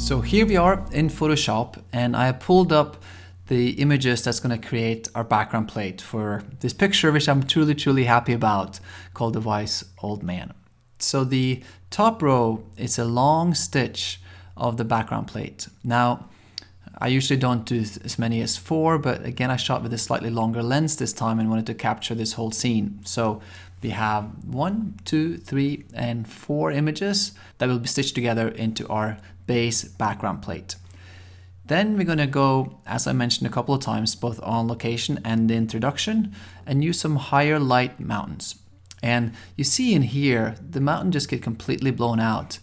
So here we are in Photoshop, and I have pulled up the images that's going to create our background plate for this picture, which I'm truly happy about, called The Wise Old Man. So the top row is a long stitch of the background plate. Now, I usually don't do as many as 4, but again, I shot with a slightly longer lens this time and wanted to capture this whole scene. So we have 1, 2, 3, and 4 images that will be stitched together into our base background plate. Then we're going to go, as I mentioned a couple of times, both on location and the introduction, and use some higher light mountains. And you see in here, the mountain just get completely blown out.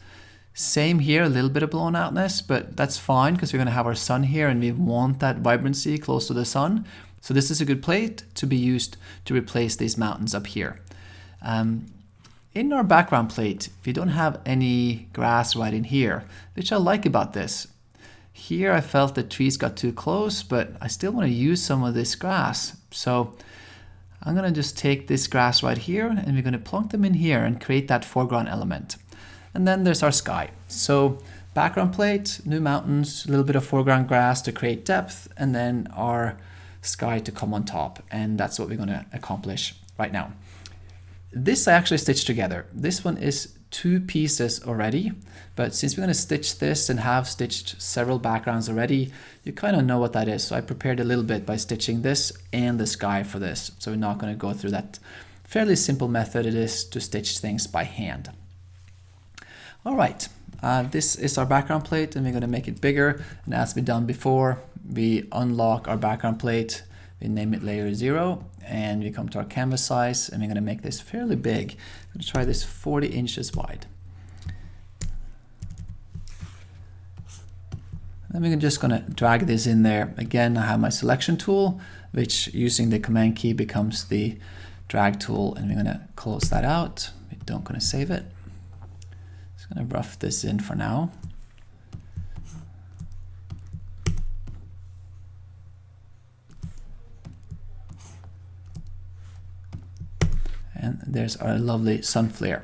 Same here, a little bit of blown outness, but that's fine because we're going to have our sun here and we want that vibrancy close to the sun. So this is a good plate to be used to replace these mountains up here. In our background plate, we don't have any grass right in here, which I like about this. Here I felt the trees got too close, but I still want to use some of this grass. So I'm going to just take this grass right here and we're going to plunk them in here and create that foreground element. And then there's our sky. So background plate, new mountains, a little bit of foreground grass to create depth, and then our sky to come on top. And that's what we're going to accomplish right now. This I actually stitched together. This one is 2 pieces already, but since we're going to stitch this and have stitched several backgrounds already, you kind of know what that is. So I prepared a little bit by stitching this and the sky for this. So we're not going to go through that fairly simple method it is to stitch things by hand. All right, this is our background plate and we're going to make it bigger. And as we've done before, we unlock our background plate. We name it layer 0 and we come to our canvas size and we're going to make this fairly big. I'm going to try this 40 inches wide. Then we're just going to drag this in there. Again, I have my selection tool, which using the command key becomes the drag tool, and we're going to close that out. We don't going to save it. Just going to rough this in for now. And there's our lovely sun flare.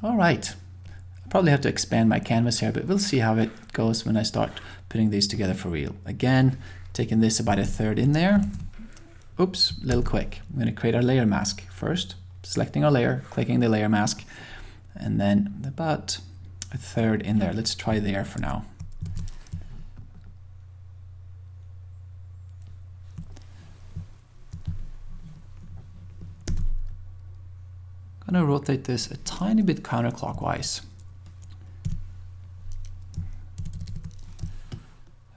All right, I probably have to expand my canvas here, but we'll see how it goes when I start putting these together for real. Again, taking this about 1/3 in there. Oops, a little quick. I'm going to create our layer mask first, selecting our layer, clicking the layer mask, and then about 1/3 in there. Let's try there for now. I'm going to rotate this a tiny bit counterclockwise.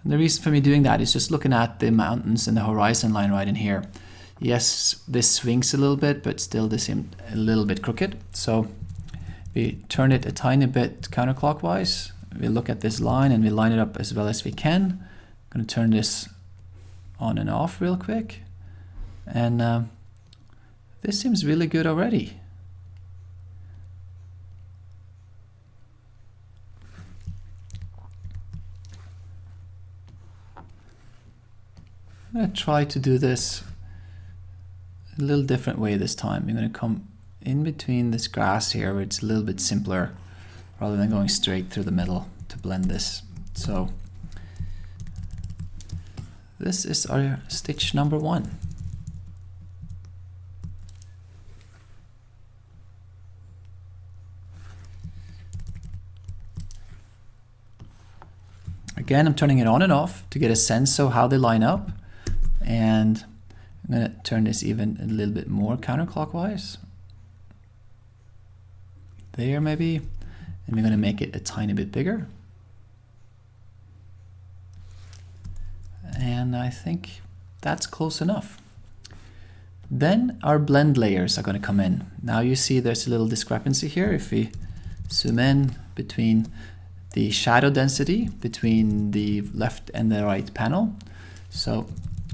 And the reason for me doing that is just looking at the mountains and the horizon line right in here. Yes, this swings a little bit, but still this seems a little bit crooked. So we turn it a tiny bit counterclockwise. We look at this line and we line it up as well as we can. I'm going to turn this on and off real quick. And this seems really good already. I'm going to try to do this a little different way this time. I'm going to come in between this grass here where it's a little bit simpler rather than going straight through the middle to blend this. So this is our stitch number 1. Again, I'm turning it on and off to get a sense of how they line up. And I'm going to turn this even a little bit more counterclockwise. There maybe. And we're going to make it a tiny bit bigger. And I think that's close enough. Then our blend layers are going to come in. Now you see there's a little discrepancy here. If we zoom in between the shadow density between the left and the right panel. So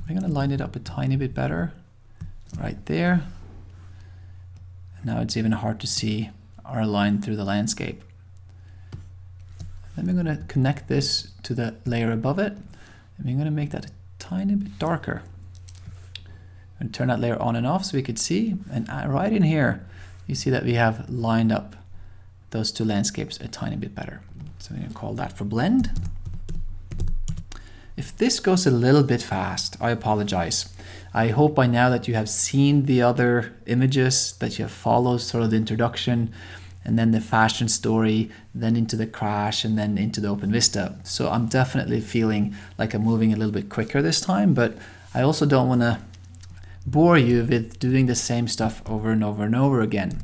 we're going to line it up a tiny bit better right there. Now it's even hard to see our line through the landscape. Then we're going to connect this to the layer above it, and we're going to make that a tiny bit darker. And turn that layer on and off so we could see, and right in here you see that we have lined up those two landscapes a tiny bit better. So I'm going to call that for blend. If this goes a little bit fast, I apologize. I hope by now that you have seen the other images, that you have followed sort of the introduction, and then the fashion story, then into the crash, and then into the open vista. So I'm definitely feeling like I'm moving a little bit quicker this time, but I also don't want to bore you with doing the same stuff over and over and over again.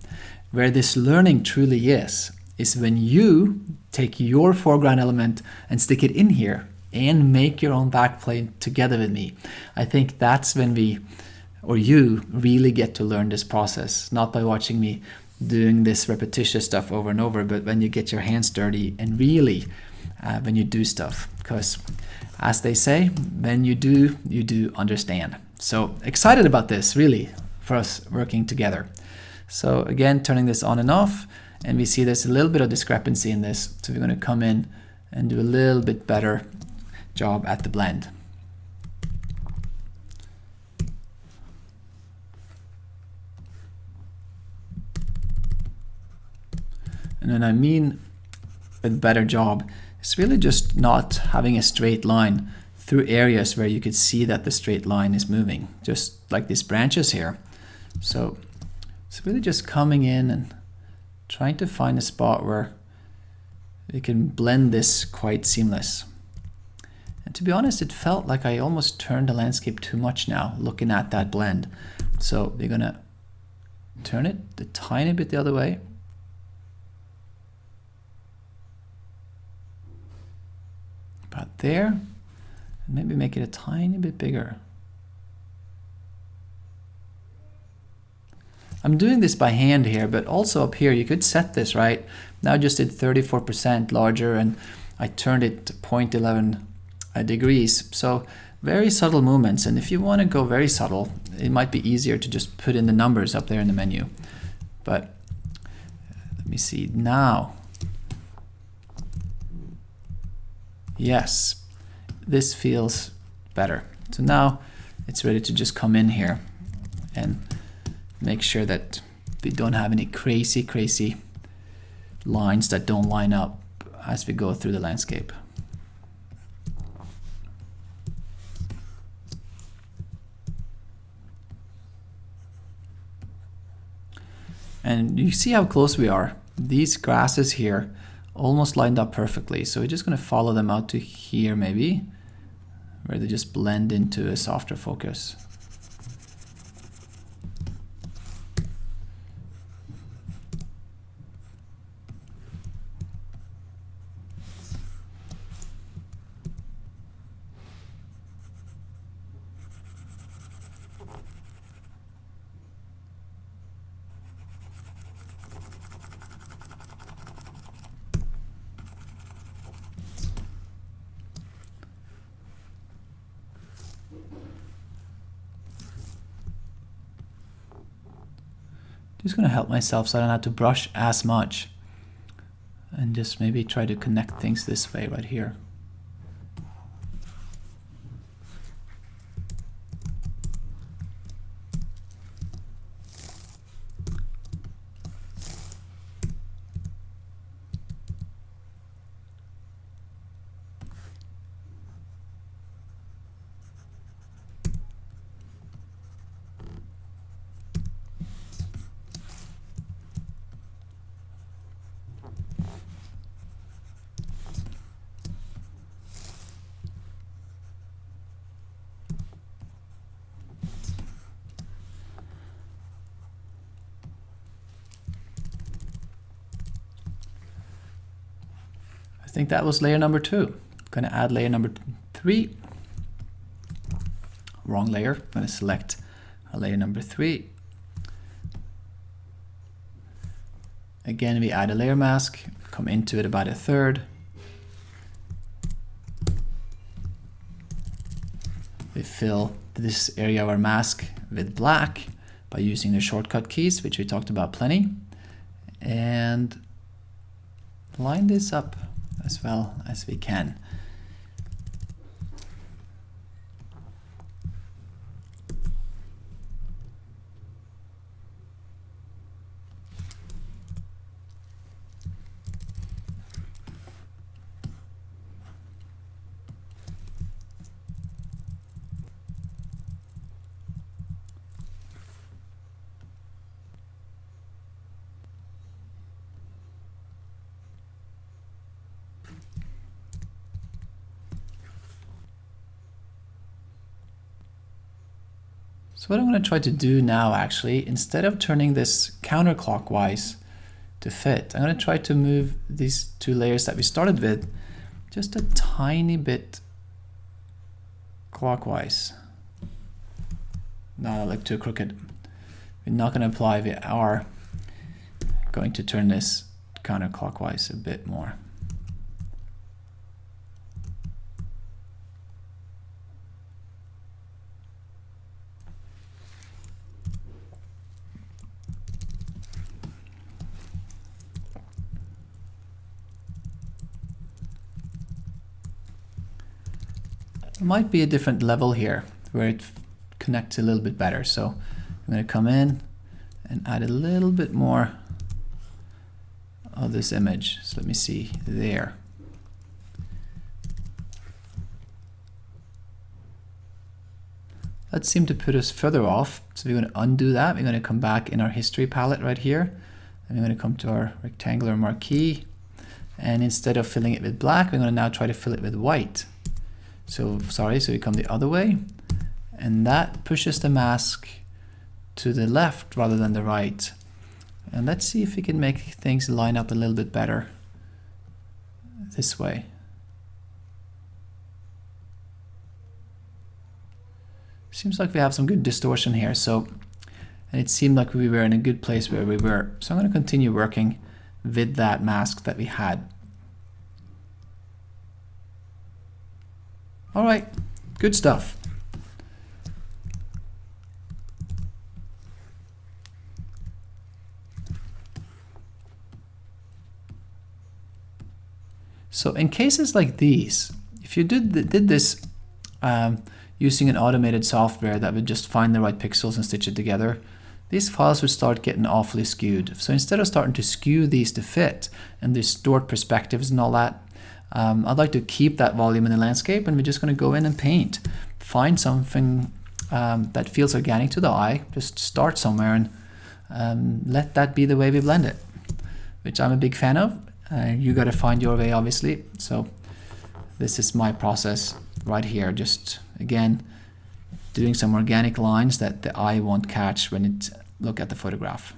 Where this learning truly is when you take your foreground element and stick it in here and make your own backplate together with me. I think that's when you really get to learn this process, not by watching me doing this repetitious stuff over and over, but when you get your hands dirty and really when you do stuff. Because as they say, when you do understand. So excited about this, really, for us working together. So again, turning this on and off, and we see there's a little bit of discrepancy in this. So we're going to come in and do a little bit better job at the blend. And when I mean a better job, it's really just not having a straight line through areas where you could see that the straight line is moving, just like these branches here. So it's really just coming in and trying to find a spot where we can blend this quite seamless. And to be honest, it felt like I almost turned the landscape too much now, looking at that blend. So we're gonna turn it a tiny bit the other way. About there, and maybe make it a tiny bit bigger. I'm doing this by hand here, but also up here you could set this, right? Now I just did 34% larger and I turned it to 0.11 degrees. So very subtle movements, and if you want to go very subtle, it might be easier to just put in the numbers up there in the menu. But let me see now. Yes, this feels better. So now it's ready to just come in here and make sure that we don't have any crazy lines that don't line up as we go through the landscape. And you see how close we are. These grasses here almost lined up perfectly. So we're just going to follow them out to here maybe, where they just blend into a softer focus. Just going to help myself so I don't have to brush as much, and just maybe try to connect things this way right here. I think that was layer number 2. I'm going to add layer number 3. Wrong layer. I'm going to select layer number 3. Again, we add a layer mask, come into it about 1/3. We fill this area of our mask with black by using the shortcut keys, which we talked about plenty, and line this up as well as we can. So what I'm going to try to do now, actually, instead of turning this counterclockwise to fit, I'm going to try to move these two layers that we started with just a tiny bit clockwise. Now I look too crooked. We're not going to apply, we are going to turn this counterclockwise a bit more. There might be a different level here where it connects a little bit better. So I'm going to come in and add a little bit more of this image. So let me see there. That seemed to put us further off. So we're going to undo that. We're going to come back in our history palette right here. And we're going to come to our rectangular marquee. And instead of filling it with black, we're going to now try to fill it with white. So we come the other way, and that pushes the mask to the left rather than the right. And let's see if we can make things line up a little bit better this way. Seems like we have some good distortion here. So, and it seemed like we were in a good place where we were. So I'm going to continue working with that mask that we had. All right, good stuff. So in cases like these, if you did this using an automated software that would just find the right pixels and stitch it together, these files would start getting awfully skewed. So instead of starting to skew these to fit and distort perspectives and all that, I'd like to keep that volume in the landscape, and we're just going to go in and paint. Find something that feels organic to the eye, just start somewhere and let that be the way we blend it, which I'm a big fan of. You got to find your way, obviously. So this is my process right here, just again doing some organic lines that the eye won't catch when it look at the photograph.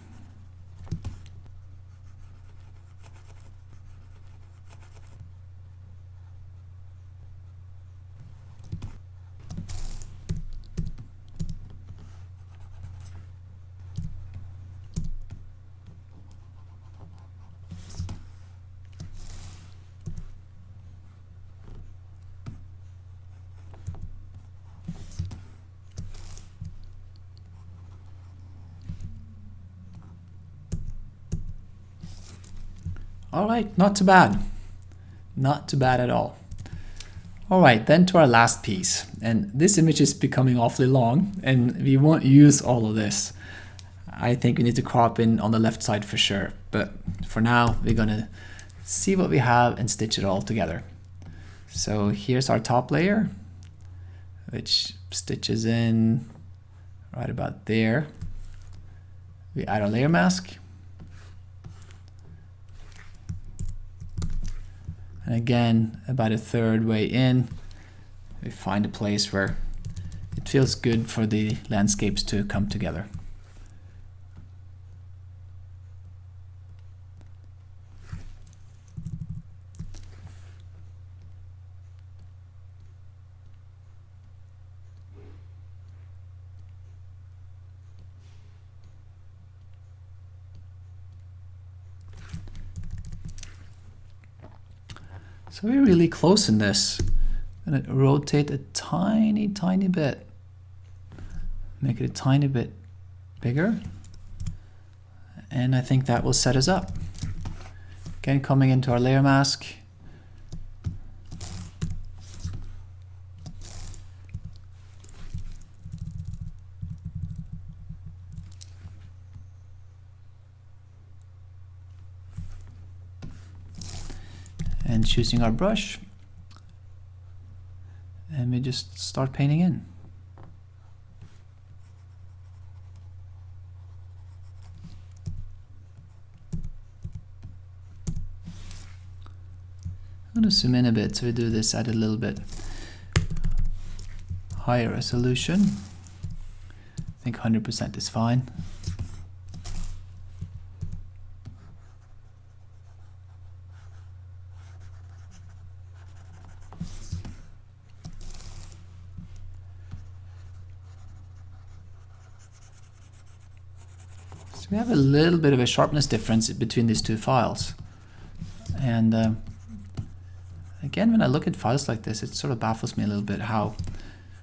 All right, not too bad. Not too bad at all. All right, then to our last piece. And this image is becoming awfully long, and we won't use all of this. I think we need to crop in on the left side for sure. But for now, we're gonna see what we have and stitch it all together. So here's our top layer, which stitches in right about there. We add our layer mask. And again, about a third way in, we find a place where it feels good for the landscapes to come together. So we're really close in this. I'm going to rotate a tiny bit. Make it a tiny bit bigger. And I think that will set us up. Again, coming into our layer mask. And choosing our brush, and we just start painting in. I'm going to zoom in a bit, so we do this at a little bit higher resolution. I think 100% is fine. So we have a little bit of a sharpness difference between these two files. And again, when I look at files like this, it sort of baffles me a little bit how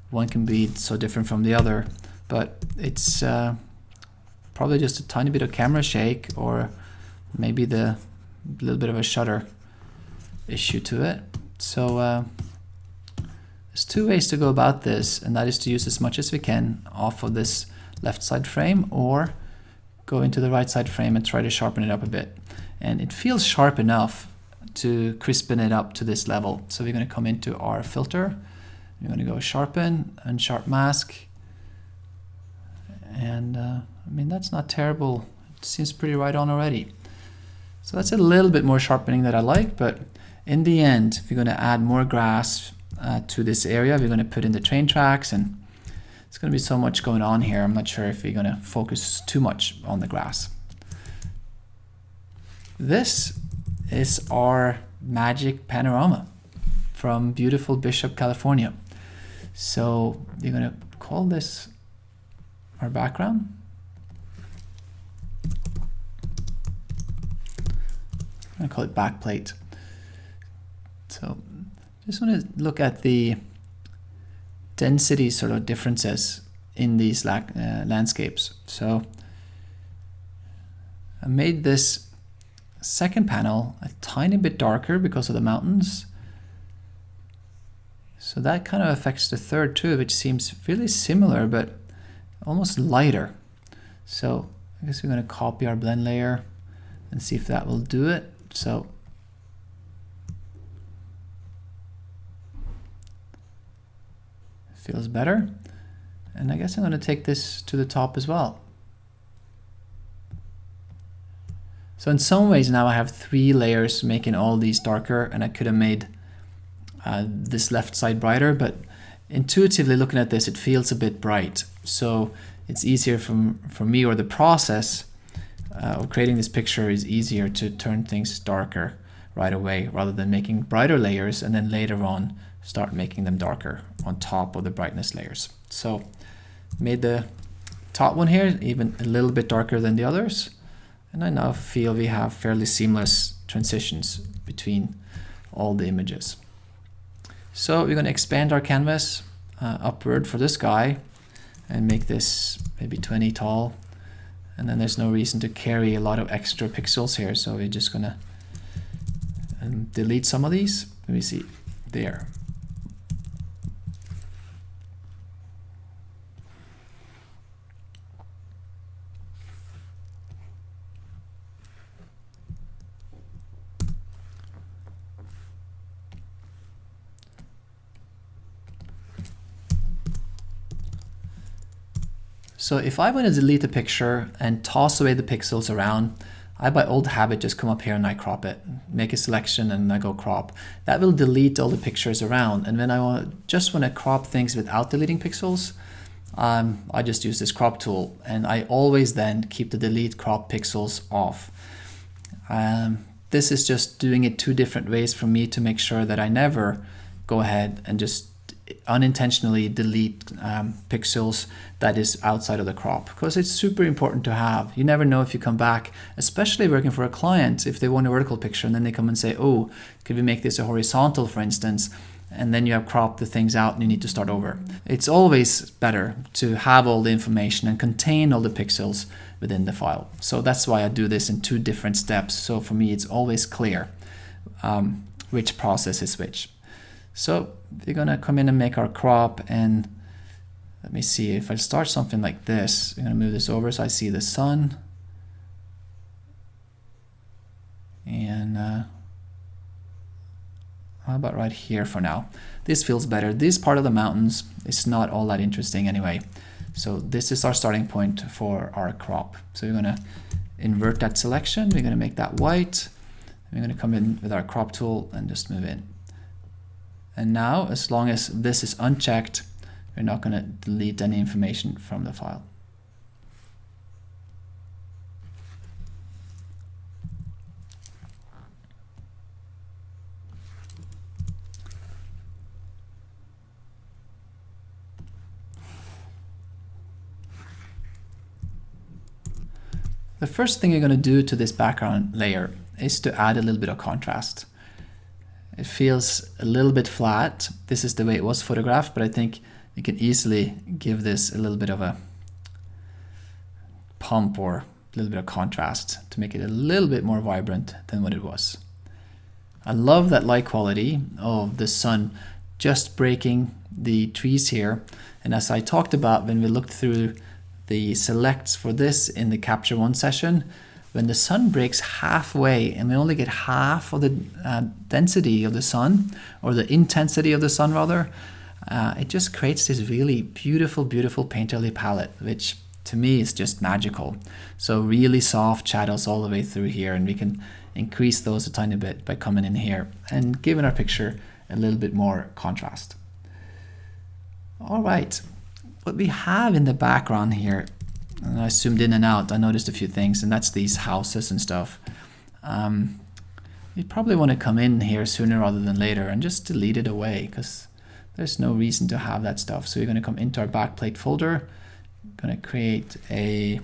one can be so different from the other. But it's probably just a tiny bit of camera shake, or maybe the little bit of a shutter issue to it. So there's two ways to go about this, and that is to use as much as we can off of this left side frame, or go into the right side frame and try to sharpen it up a bit. And it feels sharp enough to crispen it up to this level. So we're going to come into our filter, we're going to go sharpen and sharp mask, and I mean, that's not terrible. It seems pretty right on already. So that's a little bit more sharpening that I like, but in the end, if we're going to add more grass to this area, we're going to put in the train tracks, and it's going to be so much going on here. I'm not sure if we're going to focus too much on the grass. This is our magic panorama from beautiful Bishop, California. So we're going to call this our background. I'm going to call it Backplate. So just want to look at the density sort of differences in these landscapes. So I made this second panel a tiny bit darker because of the mountains. So that kind of affects the third too, which seems really similar but almost lighter. So I guess we're going to copy our blend layer and see if that will do it. So feels better. And I guess I'm going to take this to the top as well. So in some ways now I have 3 layers making all these darker, and I could have made this left side brighter, but intuitively looking at this, it feels a bit bright. So it's easier for me, or the process of creating this picture is easier to turn things darker right away, rather than making brighter layers and then later on start making them darker on top of the brightness layers. So made the top one here even a little bit darker than the others, and I now feel we have fairly seamless transitions between all the images. So we're going to expand our canvas upward for this guy and make this maybe 20 tall, and then there's no reason to carry a lot of extra pixels here, so we're just going to delete some of these. Let me see there. So if I want to delete a picture and toss away the pixels around, I by old habit just come up here and I crop it, make a selection and I go crop. That will delete all the pictures around, and when I just want to crop things without deleting pixels, I just use this crop tool, and I always then keep the delete crop pixels off. This is just doing it 2 different ways for me to make sure that I never go ahead and just unintentionally delete pixels that is outside of the crop, because it's super important to have. You never know if you come back, especially working for a client, if they want a vertical picture and then they come and say, oh, could we make this a horizontal, for instance, and then you have cropped the things out and you need to start over. It's always better to have all the information and contain all the pixels within the file. So that's why I do this in 2 different steps. So for me, it's always clear which process is which. So we're going to come in and make our crop, and let me see, if I start something like this, I'm going to move this over so I see the sun. And how about right here for now? This feels better. This part of the mountains is not all that interesting anyway. So this is our starting point for our crop. So we're going to invert that selection. We're going to make that white. We're going to come in with our crop tool and just move in. And now, as long as this is unchecked, we're not going to delete any information from the file. The first thing you're going to do to this background layer is to add a little bit of contrast. It feels a little bit flat. This is the way it was photographed, but I think you can easily give this a little bit of a pump or a little bit of contrast to make it a little bit more vibrant than what it was. I love that light quality of the sun just breaking the trees here. And as I talked about when we looked through the selects for this in the Capture One session, when the sun breaks halfway and we only get half of the density of the sun, or the intensity of the sun rather, it just creates this really beautiful, beautiful painterly palette, which to me is just magical. So really soft shadows all the way through here, and we can increase those a tiny bit by coming in here and giving our picture a little bit more contrast. All right, what we have in the background here, and I zoomed in and out, I noticed a few things, and that's these houses and stuff. You probably want to come in here sooner rather than later and just delete it away, because there's no reason to have that stuff. So you're going to come into our Backplate folder, going to create a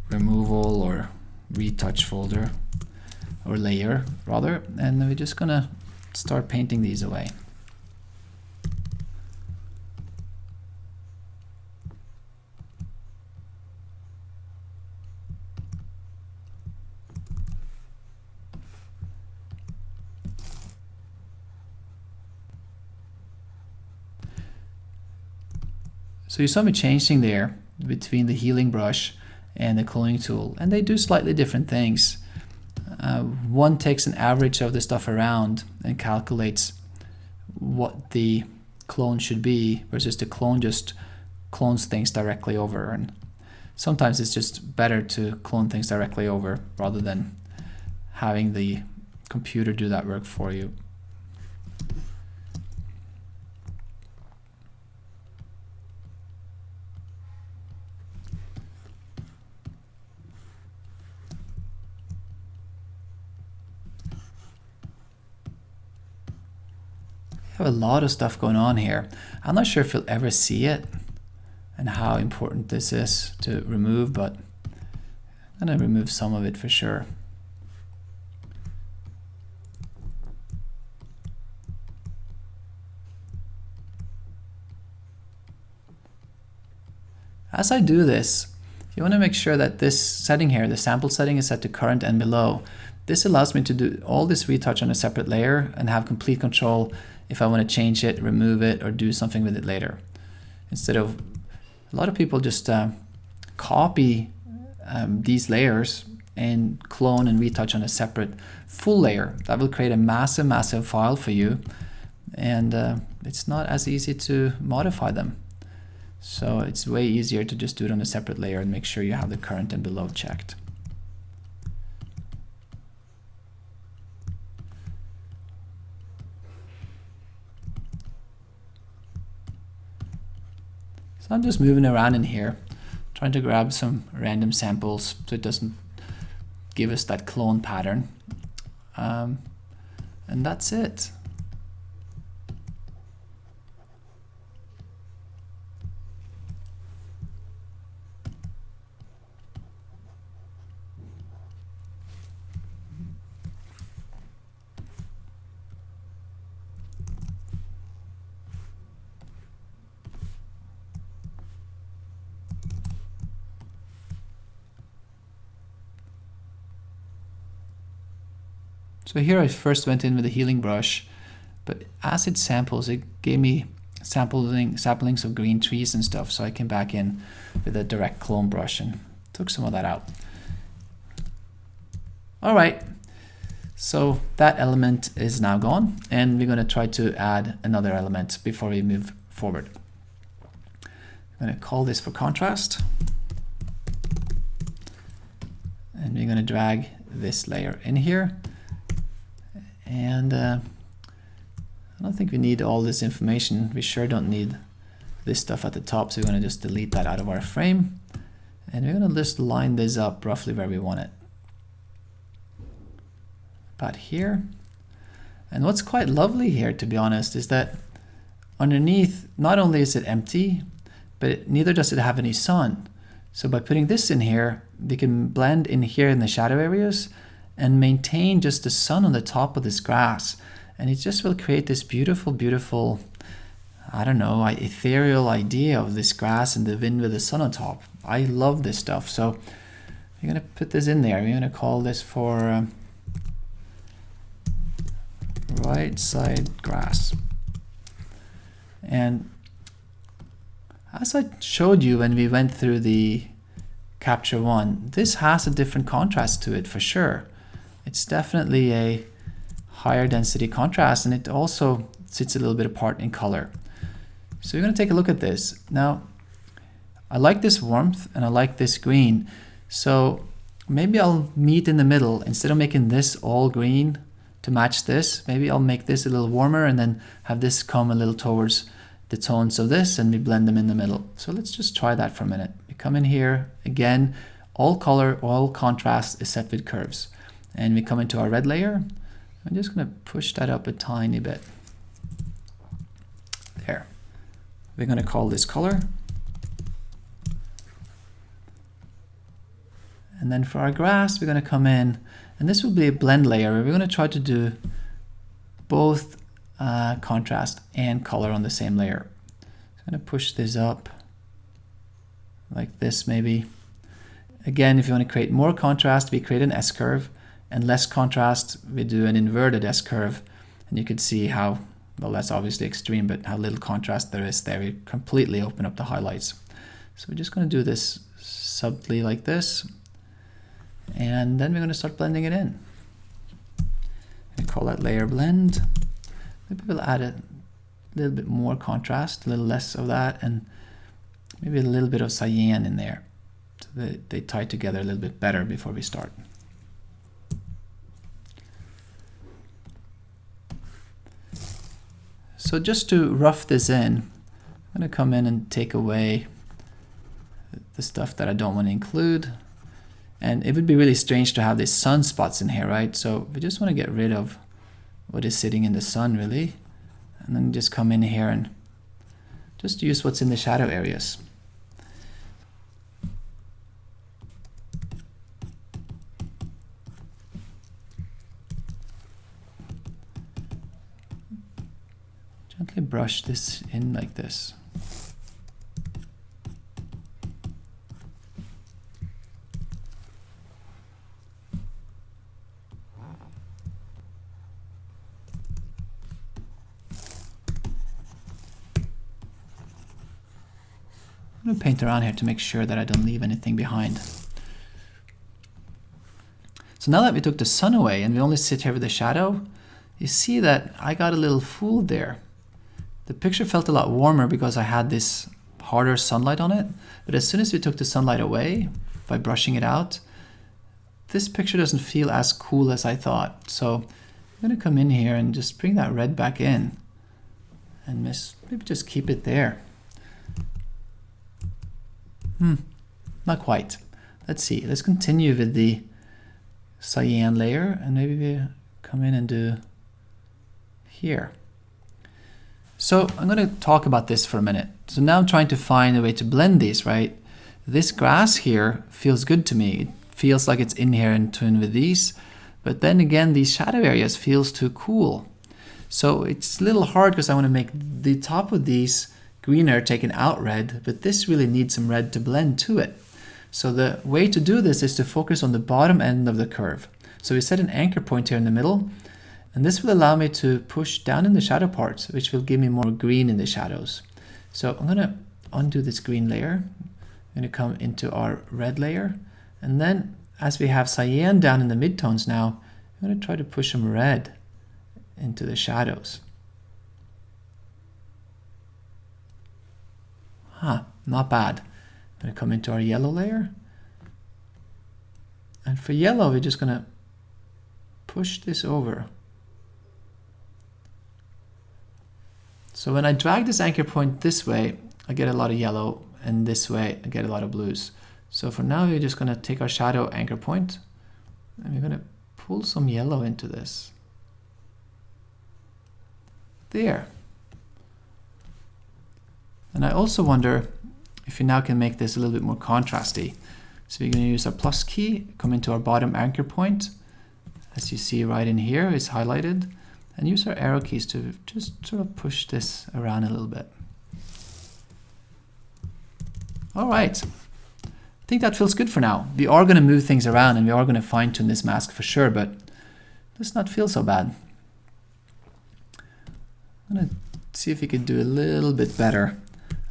removal or retouch folder, or layer rather, and then we're just going to start painting these away. So you saw me changing there between the healing brush and the cloning tool, and they do slightly different things. One takes an average of the stuff around and calculates what the clone should be, versus the clone just clones things directly over. And sometimes it's just better to clone things directly over rather than having the computer do that work for you. Have a lot of stuff going on here. I'm not sure if you'll ever see it and how important this is to remove, but I'm going to remove some of it for sure. As I do this, you want to make sure that this setting here, the sample setting, is set to current and below. This allows me to do all this retouch on a separate layer and have complete control if I want to change it, remove it, or do something with it later. Instead of, a lot of people just copy these layers and clone and retouch on a separate full layer. That will create a massive, massive file for you, and it's not as easy to modify them. So it's way easier to just do it on a separate layer and make sure you have the current and below checked. So I'm just moving around in here, trying to grab some random samples so it doesn't give us that clone pattern. And that's it. So here I first went in with the healing brush, but as it samples, it gave me samplings of green trees and stuff, so I came back in with a direct clone brush and took some of that out. All right, so that element is now gone, and we're going to try to add another element before we move forward. I'm going to call this for contrast, and we're going to drag this layer in here. And I don't think we need all this information. We sure don't need this stuff at the top, so we're going to just delete that out of our frame. And we're going to just line this up roughly where we want it. About here. And what's quite lovely here, to be honest, is that underneath, not only is it empty, but neither does it have any sun. So by putting this in here, we can blend in here in the shadow areas and maintain just the sun on the top of this grass. And it just will create this beautiful, beautiful, I don't know, ethereal idea of this grass and the wind with the sun on top. I love this stuff. So we're going to put this in there. We're going to call this for right side grass. And as I showed you when we went through the Capture One, this has a different contrast to it for sure. It's definitely a higher density contrast, and it also sits a little bit apart in color. So we're going to take a look at this. Now, I like this warmth and I like this green. So maybe I'll meet in the middle. Instead of making this all green to match this, maybe I'll make this a little warmer and then have this come a little towards the tones of this, and we blend them in the middle. So let's just try that for a minute. We come in here again, all color, all contrast is set with curves. And we come into our red layer. I'm just going to push that up a tiny bit. There. We're going to call this color. And then for our grass, we're going to come in, and this will be a blend layer where we're going to try to do both contrast and color on the same layer. So I'm going to push this up like this maybe. Again, if you want to create more contrast, we create an S-curve, and less contrast, we do an inverted S-curve. And you can see how, well, that's obviously extreme, but how little contrast there is there. We completely open up the highlights. So we're just going to do this subtly like this. And then we're going to start blending it in. We call that layer blend. Maybe we'll add a little bit more contrast, a little less of that, and maybe a little bit of cyan in there. So they tie together a little bit better before we start. So just to rough this in, I'm going to come in and take away the stuff that I don't want to include. And it would be really strange to have these sunspots in here, right? So we just want to get rid of what is sitting in the sun, really. And then just come in here and just use what's in the shadow areas. Gently brush this in like this. I'm going to paint around here to make sure that I don't leave anything behind. So now that we took the sun away and we only sit here with the shadow, you see that I got a little fooled there. The picture felt a lot warmer because I had this harder sunlight on it, but as soon as we took the sunlight away by brushing it out, this picture doesn't feel as cool as I thought. So I'm going to come in here and just bring that red back in and maybe just keep it there. Not quite. Let's see. Let's continue with the cyan layer, and maybe we come in and do here. So I'm going to talk about this for a minute. So now I'm trying to find a way to blend these, right? This grass here feels good to me. It feels like it's in here in tune with these, but then again, these shadow areas feels too cool. So it's a little hard because I want to make the top of these greener, taking out red, but this really needs some red to blend to it. So the way to do this is to focus on the bottom end of the curve. So we set an anchor point here in the middle, and this will allow me to push down in the shadow parts, which will give me more green in the shadows. So I'm going to undo this green layer. I'm going to come into our red layer, and then as we have cyan down in the midtones now, I'm going to try to push some red into the shadows. Not bad. I'm going to come into our yellow layer. And for yellow, we're just going to push this over. So when I drag this anchor point this way, I get a lot of yellow, and this way, I get a lot of blues. So for now, we're just going to take our shadow anchor point, and we're going to pull some yellow into this. There. And I also wonder if we now can make this a little bit more contrasty. So we're going to use our plus key, come into our bottom anchor point, as you see right in here is highlighted, and use our arrow keys to just sort of push this around a little bit. All right, I think that feels good for now. We are going to move things around and we are going to fine tune this mask for sure, but it does not feel so bad. I'm going to see if we can do a little bit better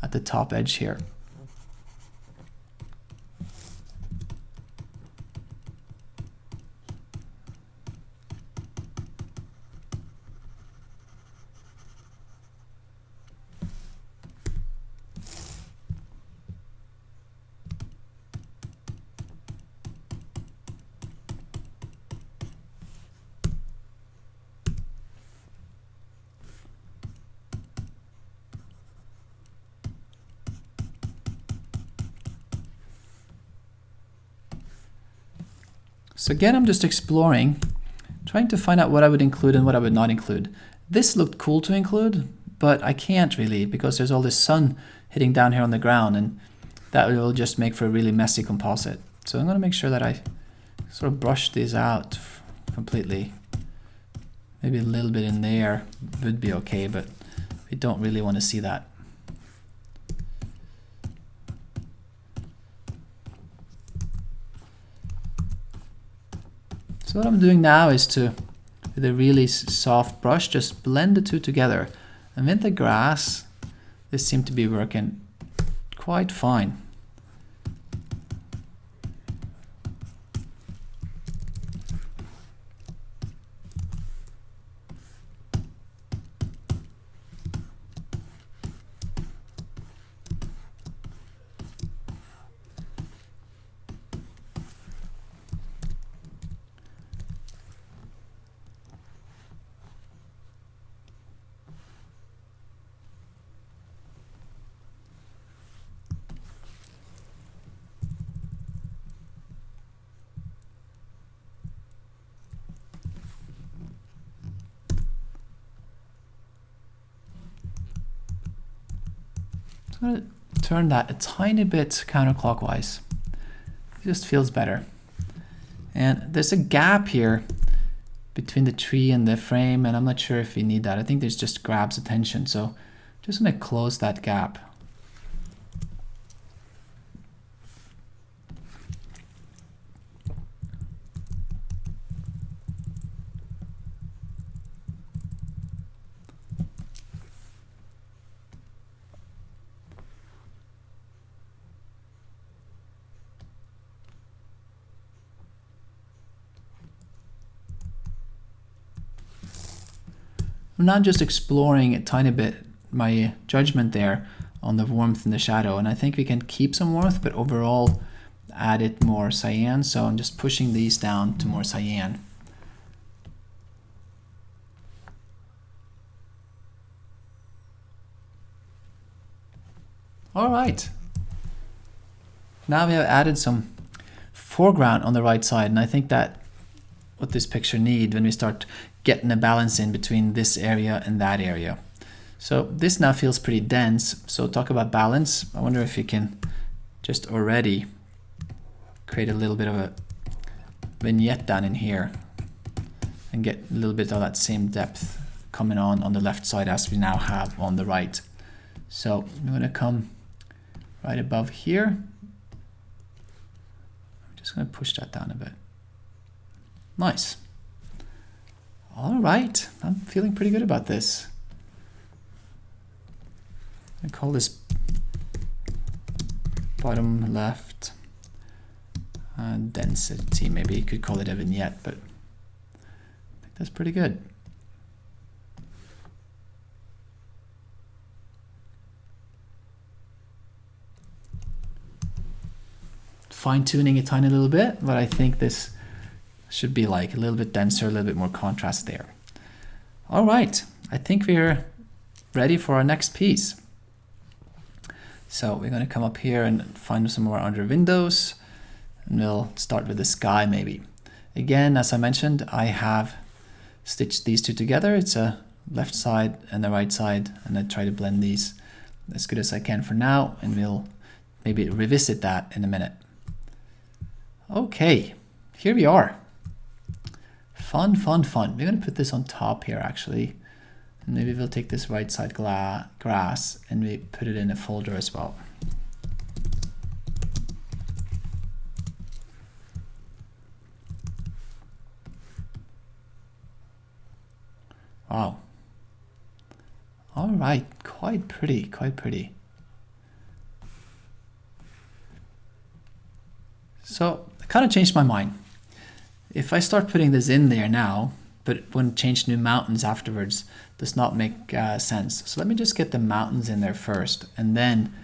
at the top edge here. So again, I'm just exploring, trying to find out what I would include and what I would not include. This looked cool to include, but I can't really because there's all this sun hitting down here on the ground, and that will just make for a really messy composite. So I'm going to make sure that I sort of brush these out completely. Maybe a little bit in there would be okay, but we don't really want to see that. So what I'm doing now is to, with a really soft brush, just blend the two together. And with the grass, this seemed to be working quite fine. I'm going to turn that a tiny bit counterclockwise. It just feels better. And there's a gap here between the tree and the frame, and I'm not sure if we need that. I think this just grabs attention, so just going to close that gap. I'm now just exploring a tiny bit my judgment there on the warmth and the shadow, and I think we can keep some warmth but overall add it more cyan, so I'm just pushing these down to more cyan. Alright, now we have added some foreground on the right side, and I think that what this picture needs when we start getting a balance in between this area and that area. So this now feels pretty dense, so talk about balance. I wonder if you can just already create a little bit of a vignette down in here and get a little bit of that same depth coming on the left side as we now have on the right. So I'm going to come right above here. I'm just going to push that down a bit. Nice. All right, I'm feeling pretty good about this. I call this bottom left density. Maybe you could call it a vignette, but I think that's pretty good. Fine-tuning a tiny little bit, but I think this should be like a little bit denser, a little bit more contrast there. All right, I think we're ready for our next piece. So we're going to come up here and find some more under windows, and we'll start with the sky maybe. Again, as I mentioned, I have stitched these two together. It's a left side and the right side, and I try to blend these as good as I can for now, and we'll maybe revisit that in a minute. Okay, here we are. Fun, fun, fun. We're going to put this on top here actually. And maybe we'll take this right side grass and we put it in a folder as well. Wow. All right, quite pretty, quite pretty. So I kind of changed my mind. If I start putting this in there now, but when change new mountains afterwards, does not make sense. So let me just get the mountains in there first, and then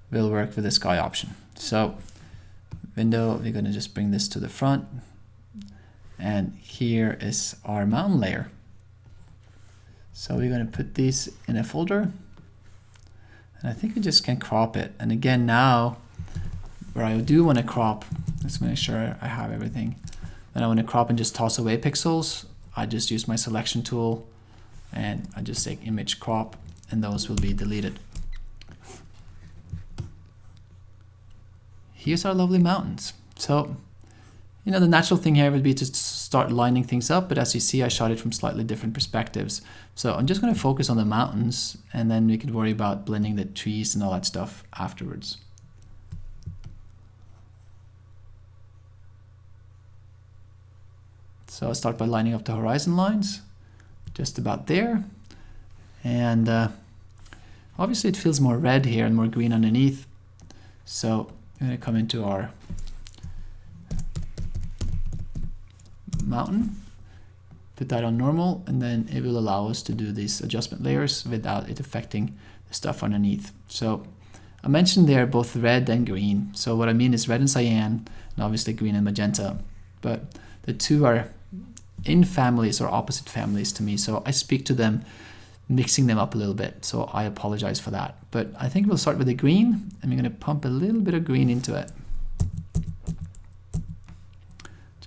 we'll work with the sky option. So window, we're going to just bring this to the front, and here is our mountain layer. So we're going to put these in a folder, and I think we just can crop it. And again, now where I do want to crop, let's make sure I have everything. Then I want to crop and just toss away pixels. I just use my selection tool and I just take image crop, and those will be deleted. Here's our lovely mountains. So, you know, the natural thing here would be to start lining things up, but as you see, I shot it from slightly different perspectives. So I'm just going to focus on the mountains, and then we can worry about blending the trees and all that stuff afterwards. So I'll start by lining up the horizon lines, just about there. And obviously it feels more red here and more green underneath. So I'm going to come into our mountain, put that on normal, and then it will allow us to do these adjustment layers without it affecting the stuff underneath. So I mentioned there both red and green. So what I mean is red and cyan, and obviously green and magenta. But the two are in families or opposite families to me, so I speak to them mixing them up a little bit, so I apologize for that. But I think we'll start with the green, and we're going to pump a little bit of green into it.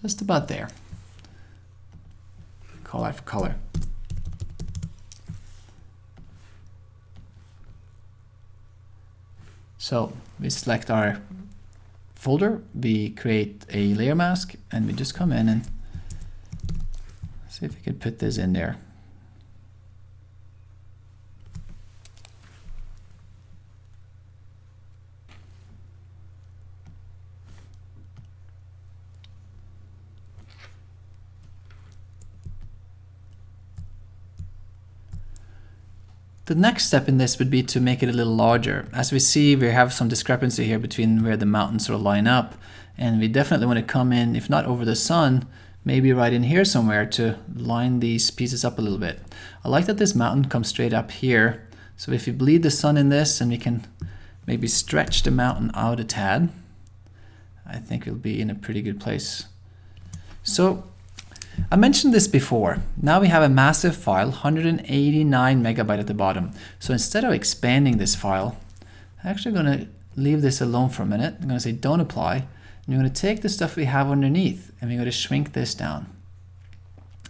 Just about there. Call out for color. So we select our folder, we create a layer mask, and we just come in and see if we could put this in there. The next step in this would be to make it a little larger. As we see, we have some discrepancy here between where the mountains sort of line up, and we definitely want to come in, if not over the sun, maybe right in here somewhere to line these pieces up a little bit. I like that this mountain comes straight up here. So if you bleed the sun in this, and we can maybe stretch the mountain out a tad, I think we'll be in a pretty good place. So I mentioned this before. Now we have a massive file, 189 megabyte at the bottom. So instead of expanding this file, I'm actually going to leave this alone for a minute. I'm going to say don't apply. And we're going to take the stuff we have underneath, and we're going to shrink this down.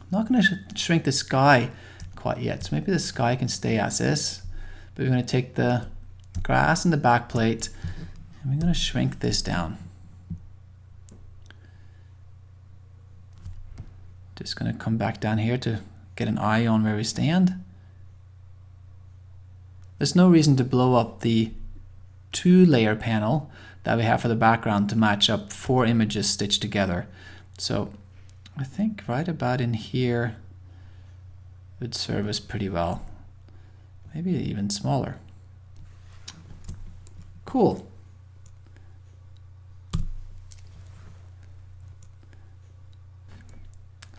I'm not going to shrink the sky quite yet, so maybe the sky can stay as is. But we're going to take the grass and the backplate, and we're going to shrink this down. Just going to come back down here to get an eye on where we stand. There's no reason to blow up the 2-layer panel that we have for the background to match up 4 images stitched together. So I think right about in here would serve us pretty well. Maybe even smaller. Cool.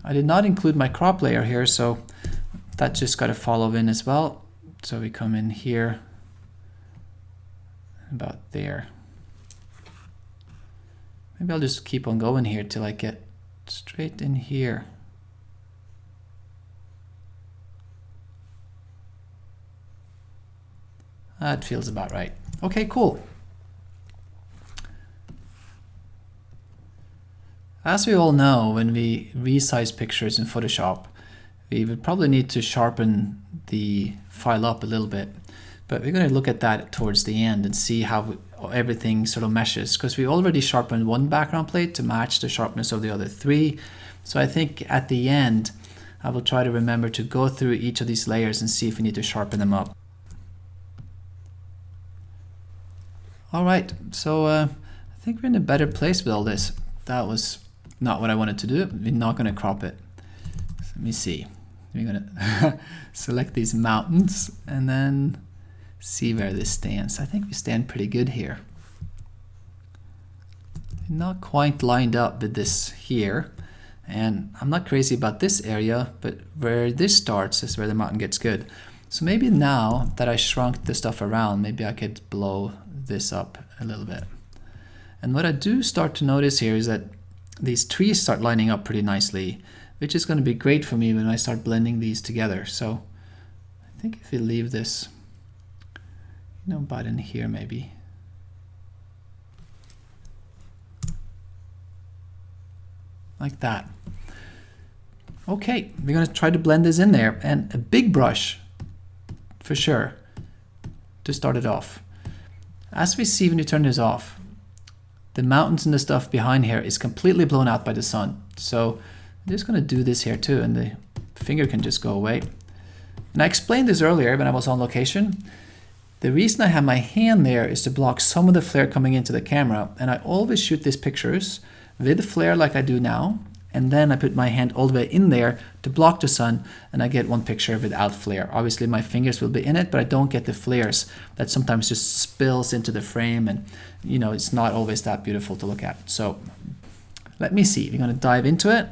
I did not include my crop layer here, so that just got to follow in as well. So we come in here about there. Maybe I'll just keep on going here till I get straight in here. That feels about right. Okay, cool. As we all know, when we resize pictures in Photoshop, we would probably need to sharpen the file up a little bit. But we're going to look at that towards the end and see how everything sort of meshes, because we already sharpened one background plate to match the sharpness of the other three. So I think at the end, I will try to remember to go through each of these layers and see if we need to sharpen them up. All right, so I think we're in a better place with all this. That was not what I wanted to do. We're not going to crop it. So let me see. We're going to select these mountains and then see where this stands. I think we stand pretty good here. Not quite lined up with this here. And I'm not crazy about this area, but where this starts is where the mountain gets good. So maybe now that I shrunk the stuff around, maybe I could blow this up a little bit. And what I do start to notice here is that these trees start lining up pretty nicely, which is going to be great for me when I start blending these together. So I think if we leave this, you know, about in here maybe. Like that. Okay, we're going to try to blend this in there, and a big brush for sure to start it off. As we see when you turn this off, the mountains and the stuff behind here is completely blown out by the sun. So I'm just going to do this here too, and the finger can just go away. And I explained this earlier when I was on location. The reason I have my hand there is to block some of the flare coming into the camera, and I always shoot these pictures with the flare like I do now, and then I put my hand all the way in there to block the sun, and I get one picture without flare. Obviously my fingers will be in it, but I don't get the flares that sometimes just spills into the frame, and you know, it's not always that beautiful to look at. So let me see, we're going to dive into it.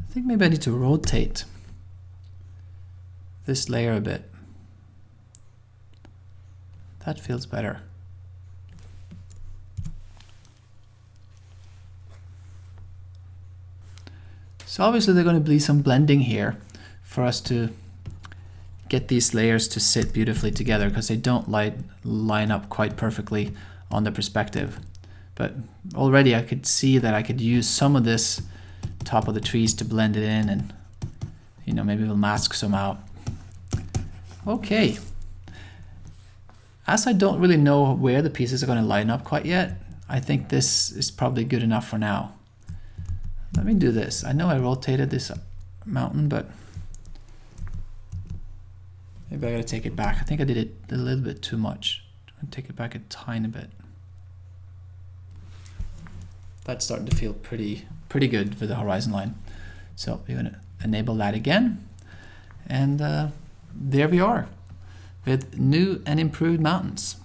I think maybe I need to rotate this layer a bit. That feels better. So obviously there's going to be some blending here for us to get these layers to sit beautifully together, because they don't line up quite perfectly on the perspective. But already I could see that I could use some of this top of the trees to blend it in, and you know, maybe we'll mask some out. Okay, as I don't really know where the pieces are going to line up quite yet, I think this is probably good enough for now. Let me do this. I know I rotated this mountain, but maybe I gotta take it back. I think I did it a little bit too much. I'm gonna take it back a tiny bit. That's starting to feel pretty good with the horizon line. So we're going to enable that again, and there we are with new and improved mountains.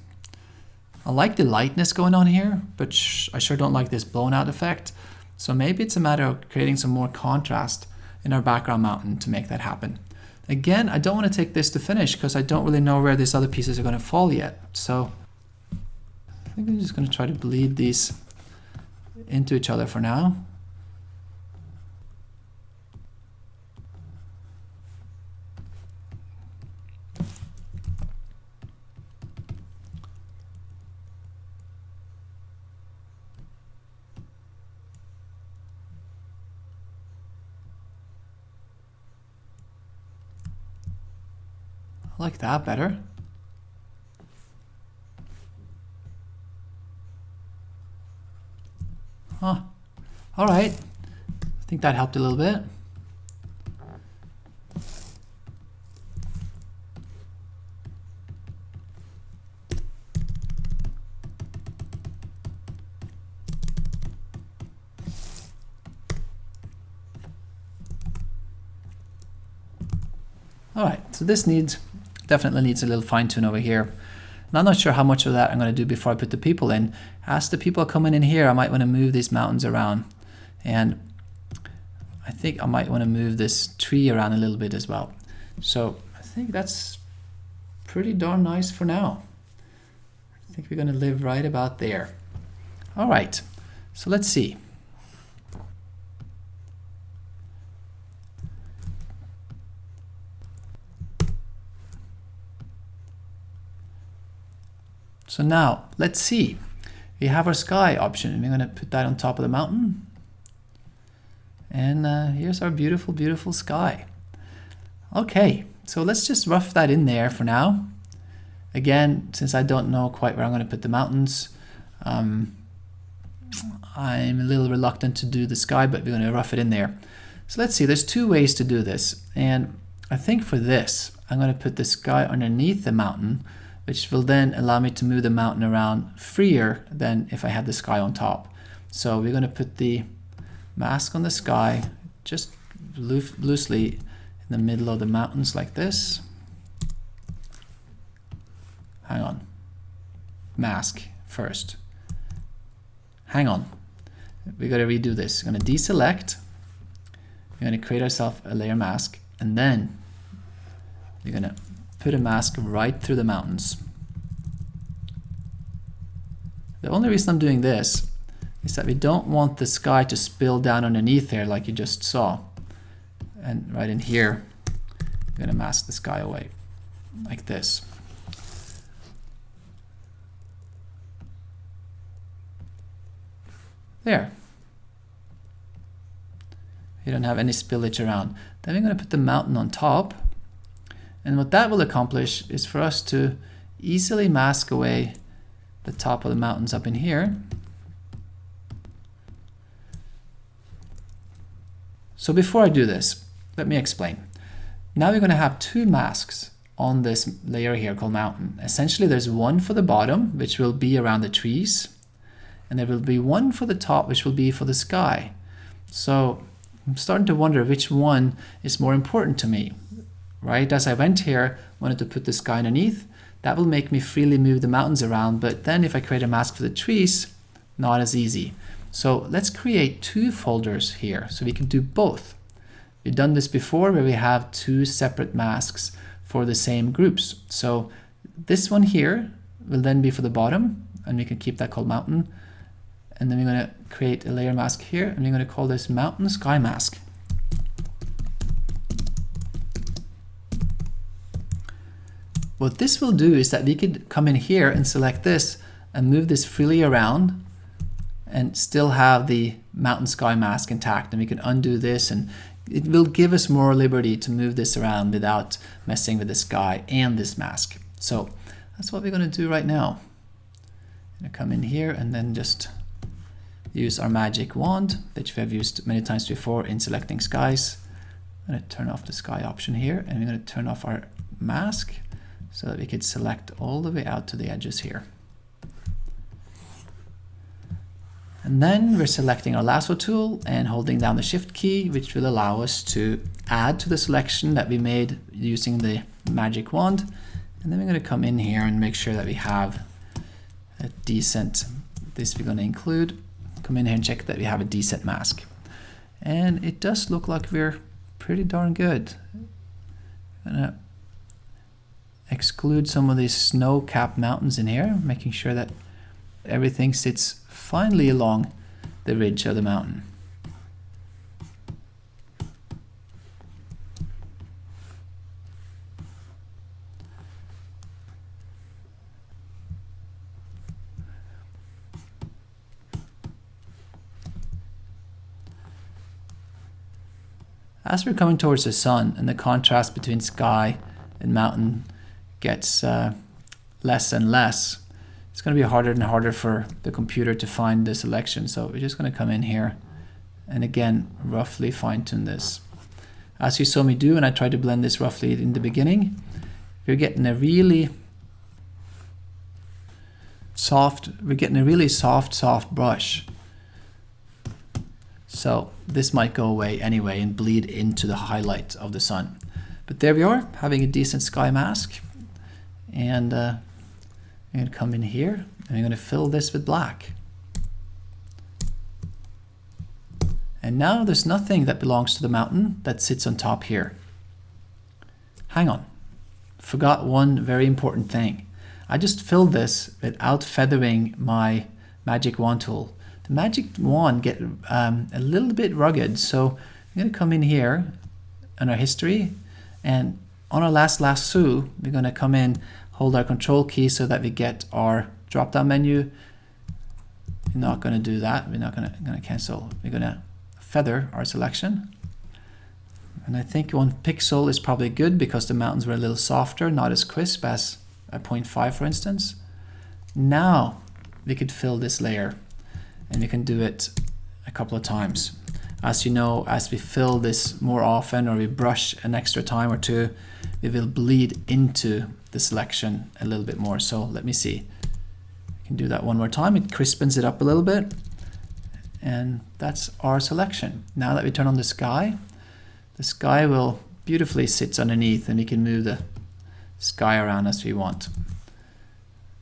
I like the lightness going on here, but I sure don't like this blown out effect. So maybe it's a matter of creating some more contrast in our background mountain to make that happen. Again, I don't want to take this to finish because I don't really know where these other pieces are going to fall yet. So I think I'm just going to try to bleed these into each other for now. I like that better. Huh. All right. I think that helped a little bit. All right, so this definitely needs a little fine tune over here. And I'm not sure how much of that I'm going to do before I put the people in. As the people are coming in here, I might want to move these mountains around. And I think I might want to move this tree around a little bit as well. So I think that's pretty darn nice for now. I think we're going to live right about there. All right, so let's see. So now, let's see. We have our sky option, and we're going to put that on top of the mountain. And here's our beautiful, beautiful sky. Okay, so let's just rough that in there for now. Again, since I don't know quite where I'm going to put the mountains, I'm a little reluctant to do the sky, but we're going to rough it in there. So let's see, there's two ways to do this. And I think for this, I'm going to put the sky underneath the mountain, which will then allow me to move the mountain around freer than if I had the sky on top. So we're going to put the mask on the sky just loosely in the middle of the mountains like this. Hang on. Mask first. Hang on. We got to redo this. We're going to deselect. We're going to create ourselves a layer mask, and then we're going to put a mask right through the mountains. The only reason I'm doing this is that we don't want the sky to spill down underneath there like you just saw. And right in here, we're going to mask the sky away like this. There. You don't have any spillage around. Then we're going to put the mountain on top. And what that will accomplish is for us to easily mask away the top of the mountains up in here. So before I do this, let me explain. Now we're going to have two masks on this layer here called mountain. Essentially there's one for the bottom, which will be around the trees, and there will be one for the top, which will be for the sky. So I'm starting to wonder which one is more important to me. Right, as I went here, wanted to put the sky underneath. That will make me freely move the mountains around, but then if I create a mask for the trees, not as easy. So let's create two folders here so we can do both. We've done this before where we have two separate masks for the same groups. So this one here will then be for the bottom, and we can keep that called mountain. And then we're going to create a layer mask here, and we're going to call this mountain sky mask. What this will do is that we could come in here and select this and move this freely around and still have the mountain sky mask intact, and we can undo this, and it will give us more liberty to move this around without messing with the sky and this mask. So that's what we're going to do right now. I'm going to come in here and then just use our magic wand, which we have used many times before in selecting skies. I'm going to turn off the sky option here, and we're going to turn off our mask so that we could select all the way out to the edges here. And then we're selecting our lasso tool and holding down the shift key, which will allow us to add to the selection that we made using the magic wand. And then we're going to come in here and make sure that we have a decent, this we're going to include, come in here and check that we have a decent mask. And it does look like we're pretty darn good. I'm going to exclude some of these snow-capped mountains in here, making sure that everything sits finely along the ridge of the mountain. As we're coming towards the sun and the contrast between sky and mountain gets less and less, it's going to be harder and harder for the computer to find the selection. So we're just going to come in here and again roughly fine-tune this. As you saw me do, and I tried to blend this roughly in the beginning, we're getting a really soft brush. So this might go away anyway and bleed into the highlight of the sun. But there we are, having a decent sky mask. And I'm going to come in here and I'm going to fill this with black. And now there's nothing that belongs to the mountain that sits on top here. Hang on. forgot one very important thing. I just filled this without feathering my magic wand tool. The magic wand get a little bit rugged, so I'm going to come in here on our history, and on our last lasso, we're going to come in, hold our control key so that we get our drop down menu. We're not going to do that. We're not going to cancel. We're going to feather our selection. And I think 1 pixel is probably good because the mountains were a little softer, not as crisp as a 0.5 for instance. Now we could fill this layer, and we can do it a couple of times. As you know, as we fill this more often, or we brush an extra time or two, it will bleed into the selection a little bit more. So let me see. I can do that one more time. It crispens it up a little bit. And that's our selection. Now that we turn on the sky will beautifully sit underneath, and we can move the sky around as we want.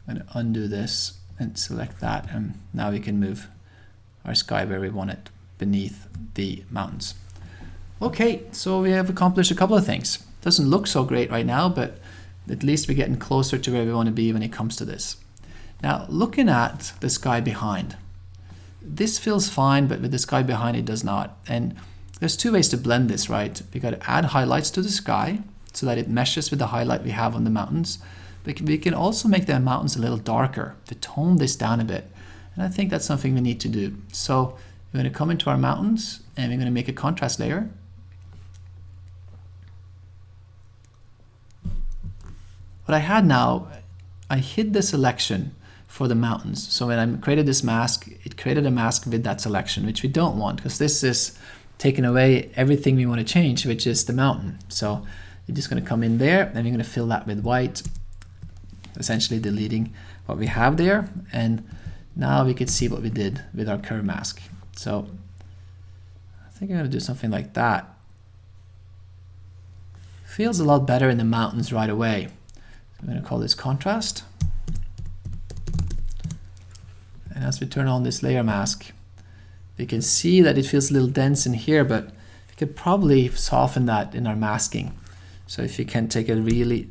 I'm going to undo this and select that, and now we can move our sky where we want it, beneath the mountains. Okay, so we have accomplished a couple of things. Doesn't look so great right now, but at least we're getting closer to where we want to be when it comes to this. Now, looking at the sky behind, this feels fine, but with the sky behind it does not. And there's two ways to blend this, right? We got to add highlights to the sky so that it meshes with the highlight we have on the mountains. But we can also make the mountains a little darker to tone this down a bit. And I think that's something we need to do. So we're going to come into our mountains, and we're going to make a contrast layer. What I had now, I hid the selection for the mountains. So when I created this mask, it created a mask with that selection, which we don't want, because this is taking away everything we want to change, which is the mountain. So you're just going to come in there, and we're going to fill that with white, essentially deleting what we have there. And now we can see what we did with our curve mask. So I think I'm going to do something like that. Feels a lot better in the mountains right away. I'm going to call this contrast. And as we turn on this layer mask, we can see that it feels a little dense in here, but we could probably soften that in our masking. So if you can take a really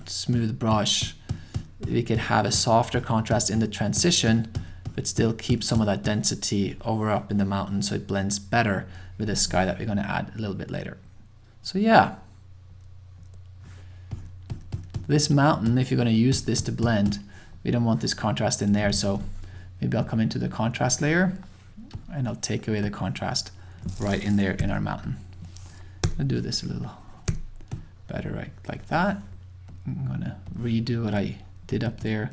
smooth brush, we could have a softer contrast in the transition, but still keep some of that density over up in the mountain, so it blends better with the sky that we're going to add a little bit later. So yeah, this mountain, if you're going to use this to blend, we don't want this contrast in there, so maybe I'll come into the contrast layer and I'll take away the contrast right in there in our mountain. I'll do this a little better, right, like that. I'm going to redo what I did up there,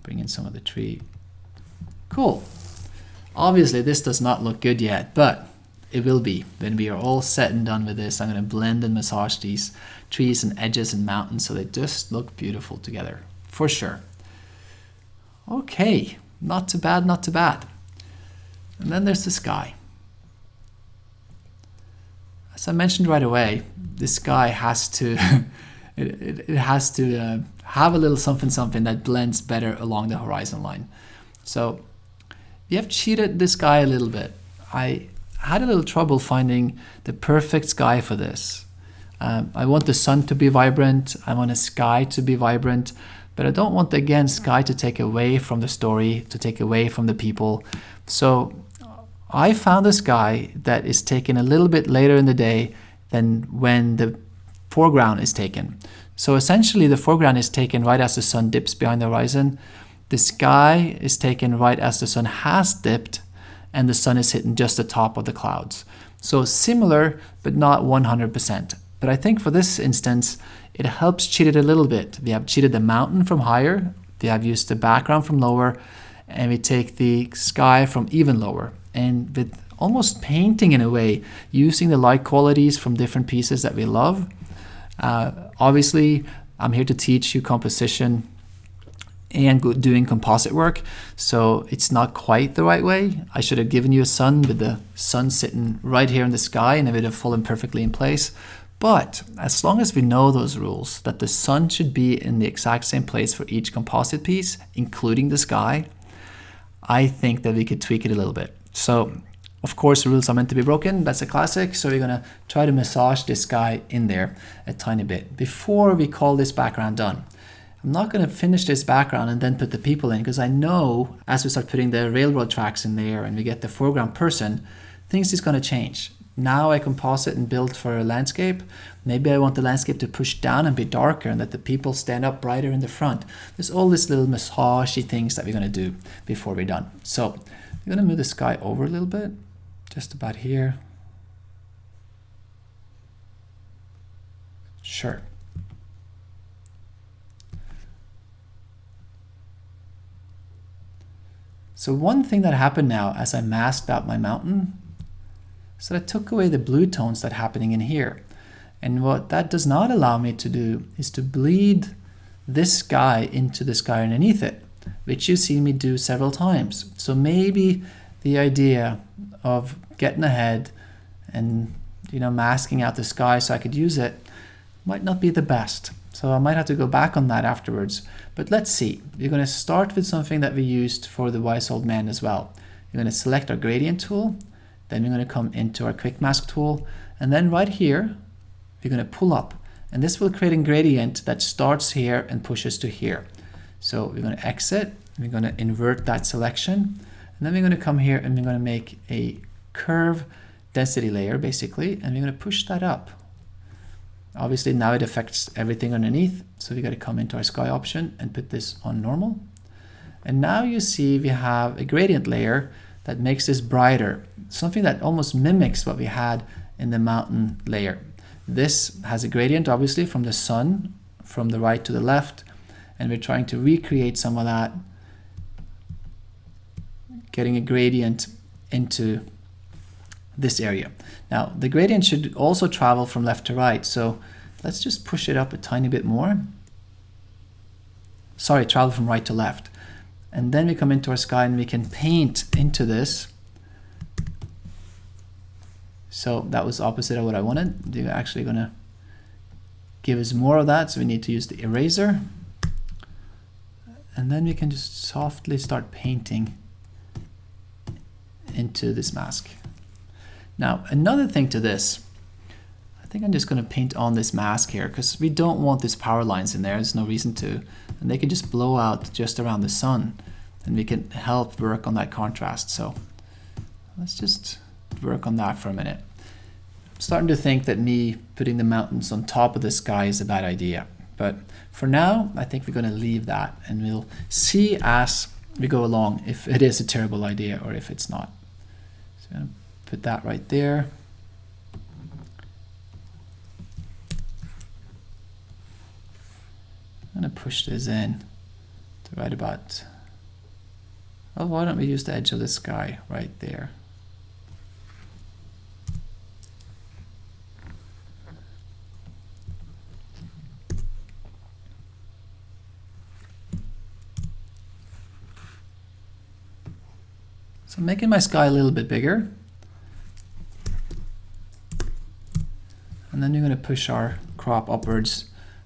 bring in some of the tree. Cool. Obviously this does not look good yet, but it will be. When we are all set and done with this, I'm going to blend and massage these trees and edges and mountains so they just look beautiful together, for sure. Okay, not too bad, not too bad. And then there's the sky. As I mentioned right away, this sky has to it has to have a little something that blends better along the horizon line. So we have cheated this sky a little bit. I had a little trouble finding the perfect sky for this. I want the sun to be vibrant, I want the sky to be vibrant, but I don't want, again, sky to take away from the story, to take away from the people. So I found a sky that is taken a little bit later in the day than when the foreground is taken. So essentially the foreground is taken right as the sun dips behind the horizon. The sky is taken right as the sun has dipped and the sun is hitting just the top of the clouds. So similar, but not 100%. But I think for this instance, it helps cheat it a little bit. We have cheated the mountain from higher, we have used the background from lower, and we take the sky from even lower. And with almost painting in a way, using the light qualities from different pieces that we love. Obviously, I'm here to teach you composition and doing composite work, so it's not quite the right way. I should have given you a sun with the sun sitting right here in the sky and it would have fallen perfectly in place. But as long as we know those rules, that the sun should be in the exact same place for each composite piece, including the sky, I think that we could tweak it a little bit. So Of course, rules are meant to be broken. That's a classic. So we're going to try to massage this guy in there a tiny bit before we call this background done. I'm not going to finish this background and then put the people in, because I know as we start putting the railroad tracks in there and we get the foreground person, things is going to change. Now I composite and build for a landscape. Maybe I want the landscape to push down and be darker and that the people stand up brighter in the front. There's all these little massagey things that we're going to do before we're done. So I'm going to move the sky over a little bit, just about here. Sure. So one thing that happened now as I masked out my mountain, so I took away the blue tones that are happening in here. And what that does not allow me to do is to bleed this sky into the sky underneath it, which you see me do several times. So maybe the idea of getting ahead and masking out the sky so I could use it might not be the best. So I might have to go back on that afterwards. But let's see. We're going to start with something that we used for the wise old man as well. We're going to select our gradient tool. Then we're going to come into our quick mask tool. And then right here, we're going to pull up. And this will create a gradient that starts here and pushes to here. So we're going to exit. We're going to invert that selection. And then we're going to come here and we're going to make a curve density layer basically. And we're going to push that up. Obviously now it affects everything underneath. So we got to come into our sky option and put this on normal. And now you see we have a gradient layer that makes this brighter. Something that almost mimics what we had in the mountain layer. This has a gradient obviously from the sun, from the right to the left. And we're trying to recreate some of that, getting a gradient into this area. Now the gradient should also travel from left to right, so let's just push it up a tiny bit more. Sorry, travel from right to left. And then we come into our sky and we can paint into this. So that was opposite of what I wanted. They're actually going to give us more of that, so we need to use the eraser. And then we can just softly start painting into this mask. Now another thing to this, I think I'm just going to paint on this mask here because we don't want these power lines in there. There's no reason to, and they can just blow out just around the sun and we can help work on that contrast. So let's just work on that for a minute. I'm starting to think that me putting the mountains on top of the sky is a bad idea, but for now I think we're going to leave that and we'll see as we go along if it is a terrible idea or if it's not. So I'm going to put that right there. I'm going to push this in to right about, oh, why don't we use the edge of the sky right there. So I'm making my sky a little bit bigger. And then we're going to push our crop upwards